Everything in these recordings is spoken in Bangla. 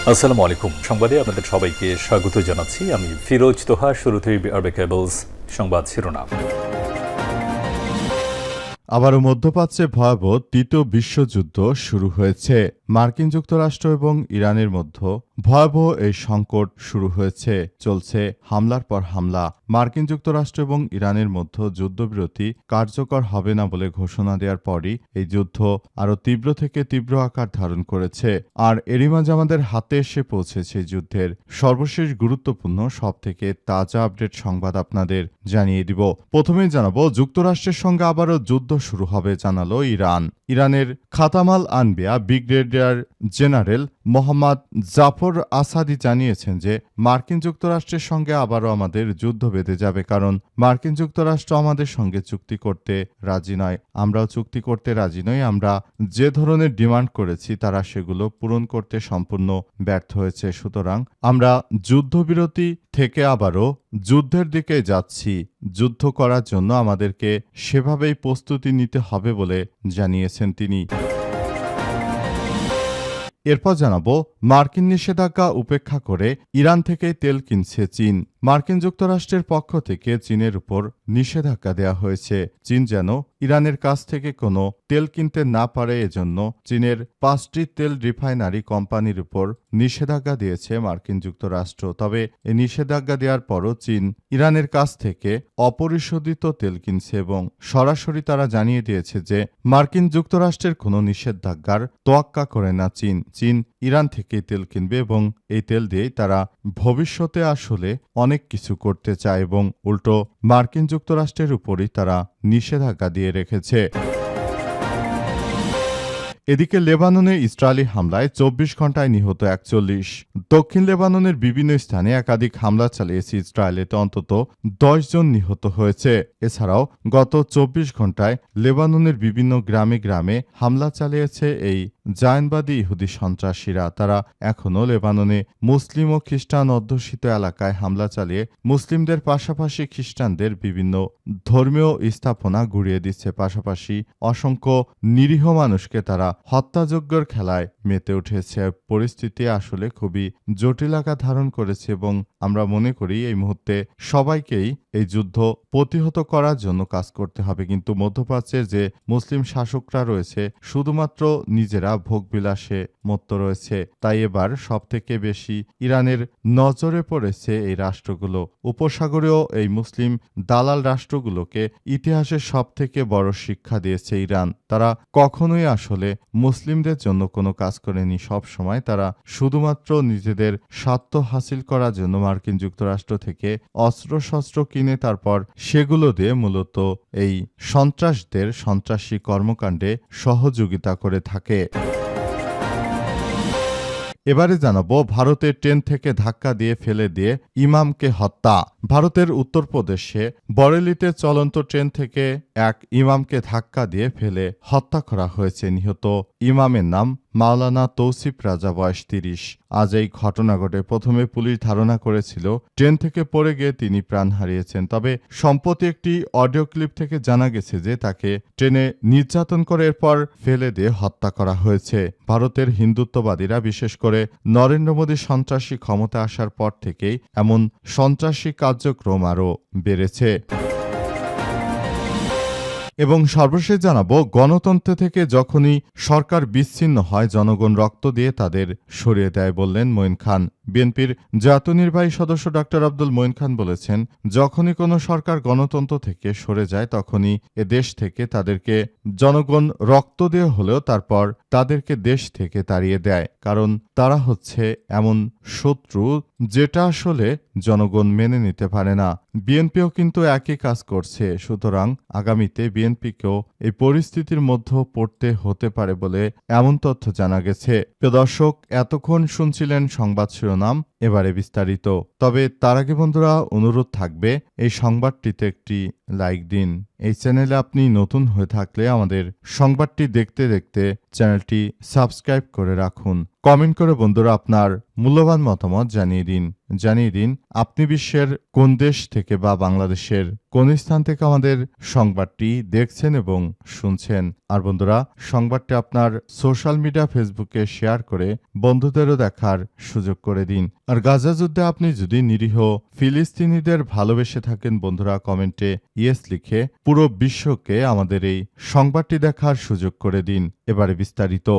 আসসালামু আলাইকুম। সংবাদে আপনাদের সবাইকে স্বাগত জানাচ্ছি। আমি ফিরোজ তোহা। শুরুতেই আরবে কেবলস সংবাদ শিরোনাম। আবারও মধ্যপ্রাচ্যে ভয়াবহ তৃতীয় বিশ্বযুদ্ধ শুরু হয়েছে। মার্কিন যুক্তরাষ্ট্র এবং ইরানের মধ্যে ভয়াবহ এই সংকট শুরু হয়েছে। চলছে হামলার পর হামলা। মার্কিন যুক্তরাষ্ট্র এবং ইরানের মধ্যে যুদ্ধবিরতি কার্যকর হবে না বলে ঘোষণা দেওয়ার পরই এই যুদ্ধ আরও তীব্র থেকে তীব্র আকার ধারণ করেছে। আর এরই মাঝে আমাদের হাতে এসে পৌঁছেছে যুদ্ধের সর্বশেষ গুরুত্বপূর্ণ সবথেকে তাজা আপডেট সংবাদ আপনাদের জানিয়ে দিব। প্রথমেই জানাবো, যুক্তরাষ্ট্রের সঙ্গে আবারও যুদ্ধ শুরু হবে জানালো ইরান। ইরানের খাতামাল আনবিয়া ব্রিগেডিয়ার জেনারেল মোহাম্মদ জাফর আসাদি জানিয়েছেন যে মার্কিন যুক্তরাষ্ট্রের সঙ্গে আবারও আমাদের যুদ্ধ বেঁধে যাবে, কারণ মার্কিন যুক্তরাষ্ট্র আমাদের সঙ্গে চুক্তি করতে রাজি নয়। আমরাও চুক্তি করতে রাজি নই। আমরা যে ধরনের ডিমান্ড করেছি তারা সেগুলো পূরণ করতে সম্পূর্ণ ব্যর্থ হয়েছে। সুতরাং আমরা যুদ্ধবিরতি থেকে আবারও যুদ্ধের দিকে যাচ্ছি। যুদ্ধ করার জন্য আমাদেরকে সেভাবেই প্রস্তুতি নিতে হবে বলে জানিয়েছেন তিনি। এরপর জানাবো, মার্কিন নিষেধাজ্ঞা উপেক্ষা করে ইরান থেকেই তেল কিনছে চীন। মার্কিন যুক্তরাষ্ট্রের পক্ষ থেকে চীনের উপর নিষেধাজ্ঞা দেওয়া হয়েছে। চীন যেন ইরানের কাছ থেকে কোনো তেল কিনতে না পারে, এজন্য চীনের 5টি তেল রিফাইনারি কোম্পানির উপর নিষেধাজ্ঞা দিয়েছে মার্কিন যুক্তরাষ্ট্র। তবে এই নিষেধাজ্ঞা দেওয়ার পরও চীন ইরানের কাছ থেকে অপরিশোধিত তেল কিনছে এবং সরাসরি তারা জানিয়ে দিয়েছে যে মার্কিন যুক্তরাষ্ট্রের কোনো নিষেধাজ্ঞার তোয়াক্কা করে না চীন। চীন ইরান থেকেই তেল কিনবে এবং এই তেল দিয়েই তারা ভবিষ্যতে আসলে অনেক কিছু করতে চায় এবং উল্টো মার্কিন যুক্তরাষ্ট্রের উপরই তারা নিষেধাজ্ঞা দিয়ে রেখেছে। এদিকে লেবাননে ইসরায়েলি হামলায় 24 ঘণ্টায় নিহত 41। দক্ষিণ লেবাননের বিভিন্ন স্থানে একাধিক হামলা চালিয়েছে ইসরায়েল। এতে অন্তত 10 জন নিহত হয়েছে। এছাড়াও গত 24 ঘণ্টায় লেবাননের বিভিন্ন গ্রামে গ্রামে হামলা চালিয়েছে এই জায়নবাদী ইহুদি সন্ত্রাসীরা। তারা এখনও লেবাননে মুসলিম ও খ্রিস্টান অধ্যুষিত এলাকায় হামলা চালিয়ে মুসলিমদের পাশাপাশি খ্রিস্টানদের বিভিন্ন ধর্মীয় স্থাপনা গুড়িয়ে দিচ্ছে। পাশাপাশি অসংখ্য নিরীহ মানুষকে তারা হত্যাযজ্ঞের খেলায় মেতে উঠেছে। পরিস্থিতি আসলে খুবই জটিল আকার ধারণ করেছে এবং আমরা মনে করি এই মুহূর্তে সবাইকেই এই যুদ্ধ প্রতিহত করার জন্য কাজ করতে হবে। কিন্তু মধ্যপ্রাচ্যের যে মুসলিম শাসকরা রয়েছে শুধুমাত্র নিজেরা ভোগবিলাসে মত্ত রয়েছে। তাই এবার সবথেকে বেশি ইরানের নজরে পড়েছে এই রাষ্ট্রগুলো। উপসাগরীয় এই মুসলিম দালাল রাষ্ট্রগুলোকে ইতিহাসের সবথেকে বড় শিক্ষা দিয়েছে ইরান। তারা কখনোই আসলে মুসলিমদের জন্য কোনো কাজ করেনি। সব সময় তারা শুধুমাত্র নিজেদের স্বার্থ হাসিল করার জন্য মার্কিন যুক্তরাষ্ট্র থেকে অস্ত্রশস্ত্র কিনে তারপর সেগুলো দিয়ে মূলত এই সন্ত্রাসদের সন্ত্রাসী কর্মকাণ্ডে সহযোগিতা করে থাকে। এবারে জানাবো, ভারতের ট্রেন থেকে ধাক্কা দিয়ে ফেলে দিয়ে ইমামকে হত্যা। ভারতের উত্তরপ্রদেশে বরেলিতে চলন্ত ট্রেন থেকে এক ইমামকে ধাক্কা দিয়ে ফেলে হত্যা করা হয়েছে। নিহত ইমামের নাম মাওলানা তৌসিফ রাজা, বয়স 30। আজ এই ঘটনা ঘটে। প্রথমে পুলিশ ধারণা করেছিল ট্রেন থেকে পড়ে গিয়ে তিনি প্রাণ হারিয়েছেন। তবে সম্প্রতি একটি অডিও ক্লিপ থেকে জানা গেছে যে তাকে ট্রেনে নির্যাতন করে এরপর ফেলে দিয়ে হত্যা করা হয়েছে। ভারতের হিন্দুত্ববাদীরা, বিশেষ করে নরেন্দ্র মোদী সন্ত্রাসী ক্ষমতা আসার পর থেকেই এমন সন্ত্রাসী কার্যক্রম আরও বেড়েছে। এবং সর্বশেষ জানাবো, গণতন্ত্র থেকে যখনই সরকার বিচ্ছিন্ন হয় জনগণ রক্ত দিয়ে তাদের সরিয়ে দেয় বললেন মঈন খান। বিএনপির জাতীয় নির্বাহী সদস্য ডক্টর আব্দুল মঈন খান বলেছেন, যখনই কোনো সরকার গণতন্ত্র থেকে সরে যায় তখনই এ দেশ থেকে তাদেরকে জনগণ রক্ত দিয়ে হলেও তারপর তাদেরকে দেশ থেকে তাড়িয়ে দেয়, কারণ তারা হচ্ছে এমন শত্রু যেটা আসলে জনগণ মেনে নিতে পারে না। বিএনপিও কিন্তু একই কাজ করছে। সুতরাং আগামীতে বিএনপিকেও এই পরিস্থিতির মধ্যে পড়তে হতে পারে বলে এমন তথ্য জানা গেছে। প্রিয় দর্শক, এতক্ষণ শুনছিলেন সংবাদ শিরোনাম, এবারে বিস্তারিত। তবে তার আগে বন্ধুরা অনুরোধ থাকবে এই সংবাদটিতে একটি লাইক দিন। এই চ্যানেলে আপনি নতুন হয়ে থাকলে আমাদের সংবাদটি দেখতে দেখতে চ্যানেলটি সাবস্ক্রাইব করে রাখুন। কমেন্ট করে বন্ধুরা আপনার মূল্যবান মতামত জানিয়ে দিন। জানিয়ে দিন আপনি বিশ্বের কোন দেশ থেকে বা বাংলাদেশের কোন স্থান থেকে আমাদের সংবাদটি দেখছেন এবং শুনছেন। আর বন্ধুরা, সংবাদটি আপনার সোশ্যাল মিডিয়া ফেসবুকে শেয়ার করে বন্ধুদেরও দেখার সুযোগ করে দিন। আর গাজা যুদ্ধে আপনি যদি নিরীহ ফিলিস্তিনিদের ভালোবেসে থাকেন বন্ধুরা, কমেন্টে ইয়েস লিখে পুরো বিশ্বকে আমাদের এই সংবাদটি দেখার সুযোগ করে দিন। এবারে বিস্তারিত।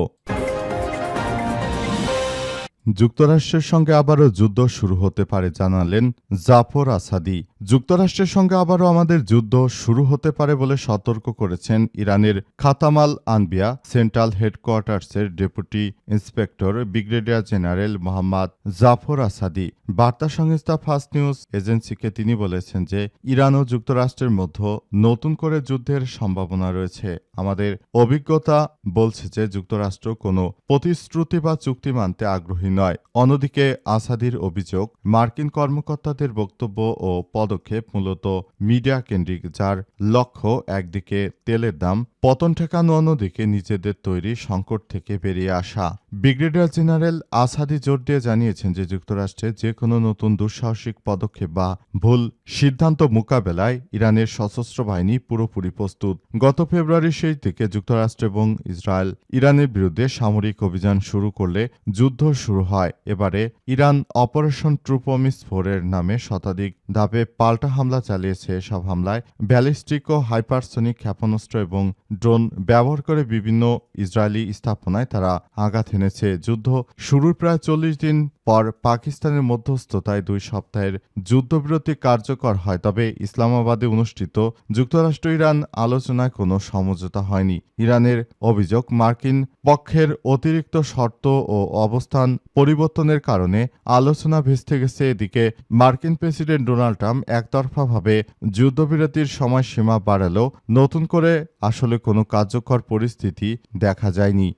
যুক্তরাষ্ট্রের সঙ্গে আবারও যুদ্ধ শুরু হতে পারে জানালেন জাফর আসাদি। যুক্তরাষ্ট্রের সঙ্গে আবারও আমাদের যুদ্ধ শুরু হতে পারে বলে সতর্ক করেছেন ইরানের খাতামাল আনবিয়া সেন্ট্রাল হেডকোয়ার্টার্সের deputy inspector brigadier general Mohammad Jafar Asadi. বার্তা সংস্থা ফাস্ট নিউজ এজেন্সিকে তিনি বলেছেন যে ইরান ও যুক্তরাষ্ট্রের মধ্যে নতুন করে যুদ্ধের সম্ভাবনা রয়েছে। আমাদের অভিজ্ঞতা বলছে যে যুক্তরাষ্ট্র কোনো প্রতিশ্রুতি বা চুক্তি মানতে আগ্রহী নয়। অন্যদিকে আসাদির অভিযোগ, মার্কিন কর্মকর্তাদের বক্তব্য ও পদক্ষেপ মূলত মিডিয়া কেন্দ্রিক, যার লক্ষ্য একদিকে তেলের দাম পতন ঠেকানো, অন্যদিকে নিজেদের তৈরি সংকট থেকে বেরিয়ে আসা। ব্রিগেডিয়ার জেনারেল আসাদি জোর দিয়ে জানিয়েছেন যে যুক্তরাষ্ট্রে যে কোনো নতুন দুঃসাহসিক পদক্ষেপ বা ভুল সিদ্ধান্ত মোকাবেলায় ইরানের সশস্ত্র বাহিনী পুরোপুরি প্রস্তুত। গত ফেব্রুয়ারির শেষ দিকে যুক্তরাষ্ট্র এবং ইসরায়েল ইরানের বিরুদ্ধে সামরিক অভিযান শুরু করলে যুদ্ধ শুরু হয়। এবারে ইরান অপারেশন ট্রু প্রমিস 4 এর নামে শতাধিক ধাপে পাল্টা হামলা চালিয়েছে। এসব হামলায় ব্যালিস্টিক ও হাইপারসনিক ক্ষেপণাস্ত্র এবং ড্রোন ব্যবহার করে বিভিন্ন ইসরায়েলি স্থাপনায় তারা আঘাত এনেছে। যুদ্ধ শুরুর প্রায় 40 দিন পর পাকিস্তানের মধ্যস্থতায় 2 সপ্তাহের যুদ্ধবিরতি কার্যকর হয়। তবে ইসলামাবাদে অনুষ্ঠিত যুক্তরাষ্ট্র ইরান আলোচনায় কোনো সমঝোতা হয়নি। ইরানের অভিযোগ, মার্কিন পক্ষের অতিরিক্ত শর্ত ও অবস্থান পরিবর্তনের কারণে আলোচনা ভেস্তে গেছে। এদিকে মার্কিন প্রেসিডেন্ট ডোনাল্ড ট্রাম্প একতরফাভাবে যুদ্ধবিরতির সময়সীমা বাড়ালেও নতুন করে আসলে কোনো কার্যকর পরিস্থিতি দেখা যায়নি।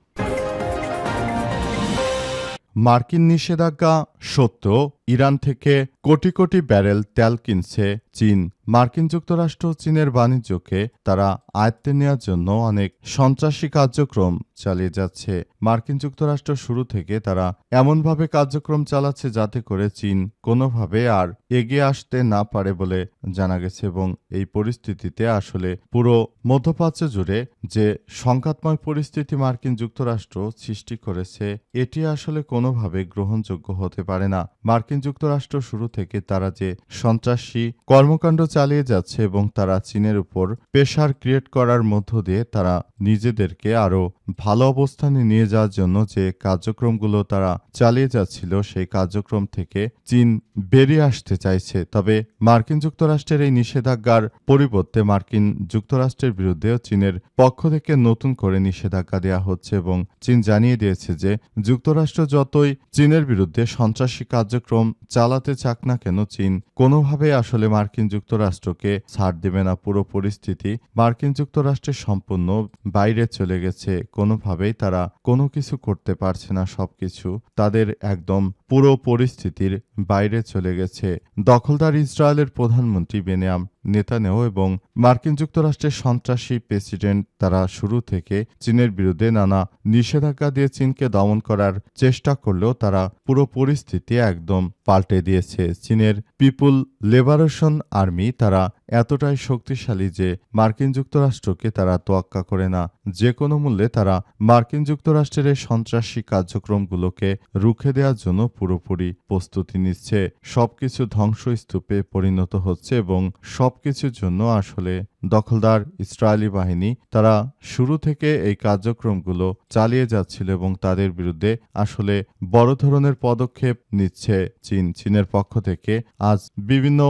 মার্কিন নিষেধাজ্ঞা সত্ত্বেও ইরান থেকে কোটি কোটি ব্যারেল তেল কিনছে চীন। মার্কিন যুক্তরাষ্ট্র চীনের বাণিজ্যকে তারা আয়ত্তে নেওয়ার জন্য অনেক সন্ত্রাসী কার্যক্রম চালিয়ে যাচ্ছে। মার্কিন যুক্তরাষ্ট্র শুরু থেকে তারা এমনভাবে কার্যক্রম চালাচ্ছে যাতে করে চীন কোনোভাবে আর এগিয়ে আসতে না পারে বলে জানা গেছে। এবং এই পরিস্থিতিতে আসলে পুরো মধ্যপ্রাচ্য জুড়ে যে সংঘাতময় পরিস্থিতি মার্কিন যুক্তরাষ্ট্র সৃষ্টি করেছে, এটি আসলে কোনোভাবে গ্রহণযোগ্য হতে পারে না। মার্কিন যুক্তরাষ্ট্র শুরু থেকে তারা যে সন্ত্রাসী কর্মকাণ্ড চালিয়ে যাচ্ছে এবং তারা চীনের উপর প্রেসার ক্রিয়েট করার মধ্য দিয়ে তারা নিজেদেরকে আরও ভালো অবস্থানে নিয়ে যাওয়ার জন্য যে কার্যক্রমগুলো তারা চালিয়ে যাচ্ছিল, সেই কার্যক্রম থেকে চীন বেরিয়ে আসতে চাইছে। তবে মার্কিন যুক্তরাষ্ট্রের এই নিষেধাজ্ঞার পরিবর্তে মার্কিন যুক্তরাষ্ট্রের বিরুদ্ধেও চীনের পক্ষ থেকে নতুন করে নিষেধাজ্ঞা দেওয়া হচ্ছে এবং চীন জানিয়ে দিয়েছে যে যুক্তরাষ্ট্র যতই চীনের বিরুদ্ধে সন্ত্রাসী কার্যক্রম চালাতে চাক না কেন, চীন কোনোভাবে আসলে মার্কিন যুক্তরাষ্ট্রকে ছাড় দেবে না। পুরো পরিস্থিতি মার্কিন যুক্তরাষ্ট্রের সম্পূর্ণ বাইরে চলে গেছে। কোনোভাবেই তারা কোনো কিছু করতে পারছে না। সবকিছু তাদের একদম পুরো পরিস্থিতির বাইরে চলে গেছে। দখলদার ইসরায়েলের প্রধানমন্ত্রী বেনিয়াম নেতানিয়াহু এবং মার্কিন যুক্তরাষ্ট্রের সন্ত্রাসী প্রেসিডেন্ট তারা শুরু থেকে চীনের বিরুদ্ধে নানা নিষেধাজ্ঞা দিয়ে চীনকে দমন করার চেষ্টা করলেও তারা পুরো পরিস্থিতি একদম পাল্টে দিয়েছে। চীনের পিপুল লিবারেশন আর্মি তারা এতটাই শক্তিশালী যে মার্কিন যুক্তরাষ্ট্রকে তারা তোয়াক্কা করে না। যে কোনো মূল্যে তারা মার্কিন যুক্তরাষ্ট্রের এই সন্ত্রাসী কার্যক্রমগুলোকে রুখে দেওয়ার জন্য পুরোপুরি প্রস্তুতি নিচ্ছে। সবকিছু ধ্বংসস্তূপে পরিণত হচ্ছে এবং সবকিছুর জন্য আসলে দখলদার ইসরায়েলি বাহিনী তারা শুরু থেকে এই কার্যক্রমগুলো চালিয়ে যাচ্ছিল এবং তাদের বিরুদ্ধে আসলে বড় ধরনের পদক্ষেপ নিচ্ছে চীন। চীনের পক্ষ থেকে আজ বিভিন্ন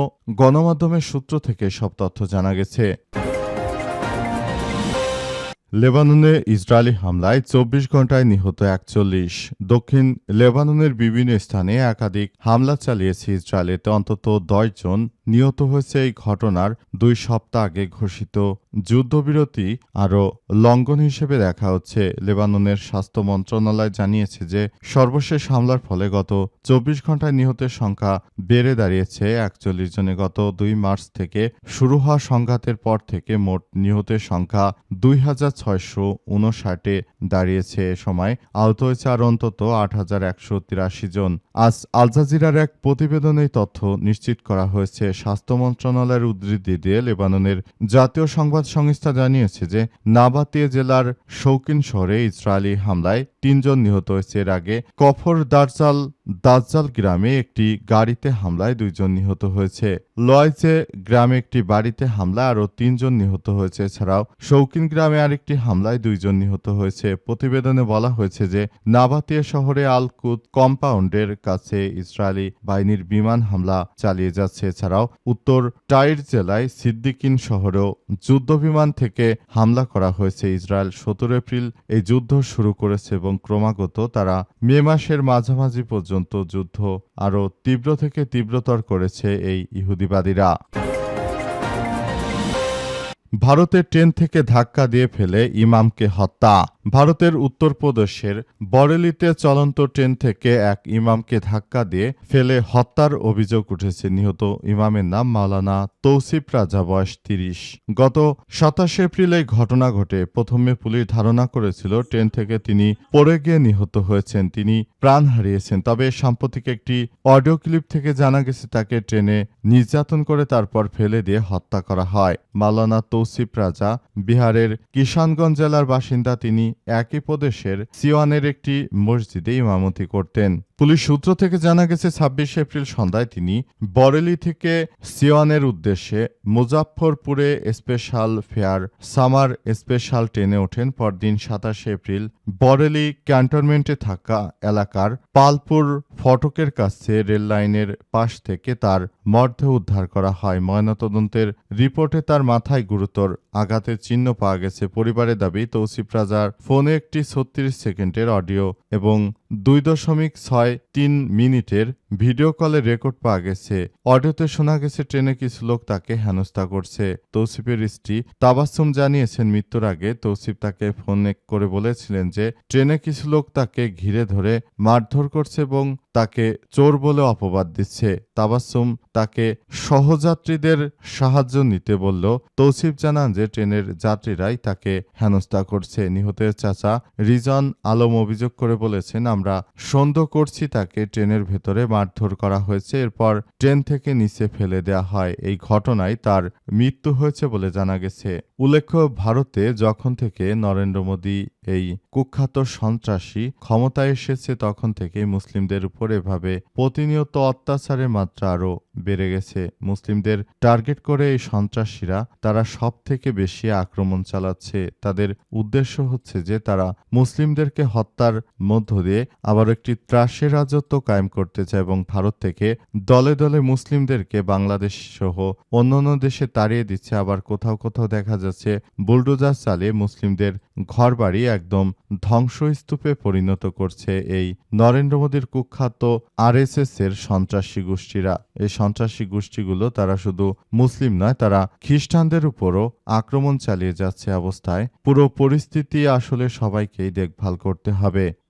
গণমাধ্যমের সূত্র থেকে সব তথ্য জানা গেছে। লেবাননে ইসরায়েলি হামলায় 24 ঘণ্টায় নিহত 41। দক্ষিণ লেবাননের বিভিন্ন স্থানে একাধিক হামলা চালিয়েছে ইসরায়েল। এতে অন্তত 10 জন নিহত হয়েছে। এই ঘটনার 2 সপ্তাহ আগে ঘোষিত যুদ্ধবিরতি আরও লঙ্ঘন হিসেবে দেখা হচ্ছে। লেবাননের স্বাস্থ্য মন্ত্রণালয় জানিয়েছে যে সর্বশেষ হামলার ফলে গত ২৪ ঘণ্টায় নিহতের সংখ্যা বেড়ে দাঁড়িয়েছে ৪১ জনে। গত ২ মার্চ থেকে শুরু হওয়া সংঘাতের পর থেকে মোট নিহতের সংখ্যা ২,৬৫৯-এ দাঁড়িয়েছে। এ সময় আহত হয়েছে আর অন্তত ৮,১৮৩ জন। আজ আল জাজিরার এক প্রতিবেদনে এই তথ্য নিশ্চিত করা হয়েছে। স্বাস্থ্য মন্ত্রণালয়ের উদ্ধৃতি দিয়ে লেবাননের জাতীয় সংবাদ সংস্থা জানিয়েছে যে নাবাতিয়ে জেলার শৌকিন শহরে ইসরায়েলি হামলায় ৩ জন নিহত হয়েছে। এর আগে কফর দাজ্জাল গ্রামে একটি গাড়িতে হামলায় ২ জন নিহত হয়েছে। লয়জে গ্রামে একটি বাড়িতে হামলায় আরও ৩ জন নিহত হয়েছে। এছাড়াও শৌকিন গ্রামে আরেকটি হামলায় ২ জন নিহত হয়েছে। প্রতিবেদনে বলা হয়েছে যে নাবাতিয়ে শহরে আল কুদ কম্পাউন্ডের কাছে ইসরায়েলি বাহিনীর বিমান হামলা চালিয়ে যাচ্ছে। এছাড়াও উত্তর টাইর জেলায় সিদ্দিকিন শহরেও যুদ্ধবিমান থেকে হামলা করা হয়েছে। ইসরায়েল ১৭ এপ্রিল এই যুদ্ধ শুরু করেছে এবং ক্রমাগত তারা মে মাসের মাঝামাঝি পর্যন্ত যুদ্ধ আরও তীব্র থেকে তীব্রতর করেছে এই ইহুদিবাদীরা। ভারতের ট্রেন থেকে ধাক্কা দিয়ে ফেলে ইমামকে হত্যা। ভারতের উত্তরপ্রদেশের বরেলিতে চলন্ত ট্রেন থেকে এক ইমামকে ধাক্কা দিয়ে ফেলে হত্যার অভিযোগ উঠেছে। নিহত ইমামের নাম মাওলানা তৌসিফ রাজা, বয়স ৩০। গত ২৭ এপ্রিল এই ঘটনা ঘটে। প্রথমে পুলিশ ধারণা করেছিল ট্রেন থেকে তিনি পড়ে গিয়ে নিহত হয়েছেন, তিনি প্রাণ হারিয়েছেন। তবে সাম্প্রতিক একটি অডিও ক্লিপ থেকে জানা গেছে তাকে ট্রেনে নির্যাতন করে তারপর ফেলে দিয়ে হত্যা করা হয়। মাওলানা তৌসিফ রাজা বিহারের কিষানগঞ্জ জেলার বাসিন্দা। তিনি একই প্রদেশের সিওয়ানের একটি মসজিদে ইমামতি করতেন। পুলিশ সূত্র থেকে জানা গেছে ২৬ এপ্রিল সন্ধ্যায় তিনি বরেলি থেকে সিওয়ানের উদ্দেশ্যে মুজাফফরপুরে স্পেশাল ফেয়ার সামার স্পেশাল ট্রেনে ওঠেন। পরদিন ২৭ এপ্রিল বরেলি ক্যান্টনমেন্টে থাকা এলাকার পালপুর ফটকের কাছে রেললাইনের পাশ থেকে তার মরদেহ উদ্ধার করা হয়। ময়নাতদন্তের রিপোর্টে তার মাথায় গুরুতর আঘাতের চিহ্ন পাওয়া গেছে। পরিবারের দাবি, তৌসিফ রাজার ফোনে একটি ৩৬ সেকেন্ডের অডিও এবং ২.৬৩ মিনিটের ভিডিও কলে রেকর্ড পাওয়া গেছে। অডিওতে শোনা গেছে ট্রেনে কিছু লোক তাকে হেনস্থা করছে। তৌসিফের স্ত্রী তাবাসসুম জানিয়েছেন মৃত্যুর আগে তৌসিফ তাকে ফোন করে বলেছিলেন যে ট্রেনে কিছু লোক তাকে ঘিরে ধরে মারধর করছে এবং তাকে চোর বলে অপবাদ দিচ্ছে। তাবাসসুম তাকে সহযাত্রীদের সাহায্য নিতে বলল। তৌসিফ জানান যে ট্রেনের যাত্রীরাই তাকে হেনস্থা করছে। নিহতের চাচা রিজন আলম অভিযোগ করে বলেছেন, আমরা সন্দেহ করছি তাকে ট্রেনের ভেতরে মারধর করা হয়েছে, এরপর ট্রেন থেকে নিচে ফেলে দেওয়া হয়। এই ঘটনায় তার মৃত্যু হয়েছে বলে জানা গেছে। উল্লেখ্য, ভারতে যখন থেকে নরেন্দ্র মোদী এই কুখ্যাত সন্ত্রাসী ক্ষমতায় এসেছে তখন থেকে মুসলিমদের উপর এভাবে প্রতিনিয়ত অত্যাচারের মাত্রা আরও বেড়ে গেছে। মুসলিমদের টার্গেট করে এই সন্ত্রাসীরা তারা সব থেকে বেশি আক্রমণ চালাচ্ছে। তাদের উদ্দেশ্য হচ্ছে যে তারা মুসলিমদেরকে হত্যার মধ্য দিয়ে আবার একটি ত্রাসের রাজত্ব কায়েম করতে চায় এবং ভারত থেকে দলে দলে মুসলিমদেরকে বাংলাদেশ সহ অন্যান্য দেশে তাড়িয়ে দিচ্ছে। আবার কোথাও কোথাও দেখা যাচ্ছে বুলডোজার চালিয়ে মুসলিমদের ঘরবাড়ি একদম ধ্বংসস্তূপে পরিণত করছে এই নরেন্দ্র মোদীর কুখ্যাত আরএসএস এর সন্ত্রাসী গোষ্ঠীরা। এই সন্ত্রাসী গোষ্ঠীগুলো তারা শুধু মুসলিম নয়, তারা খ্রিস্টানদের উপরও আক্রমণ চালিয়ে যাচ্ছে। অবস্থায় পুরো পরিস্থিতি আসলে সবাইকেই দেখভাল করতে হবে।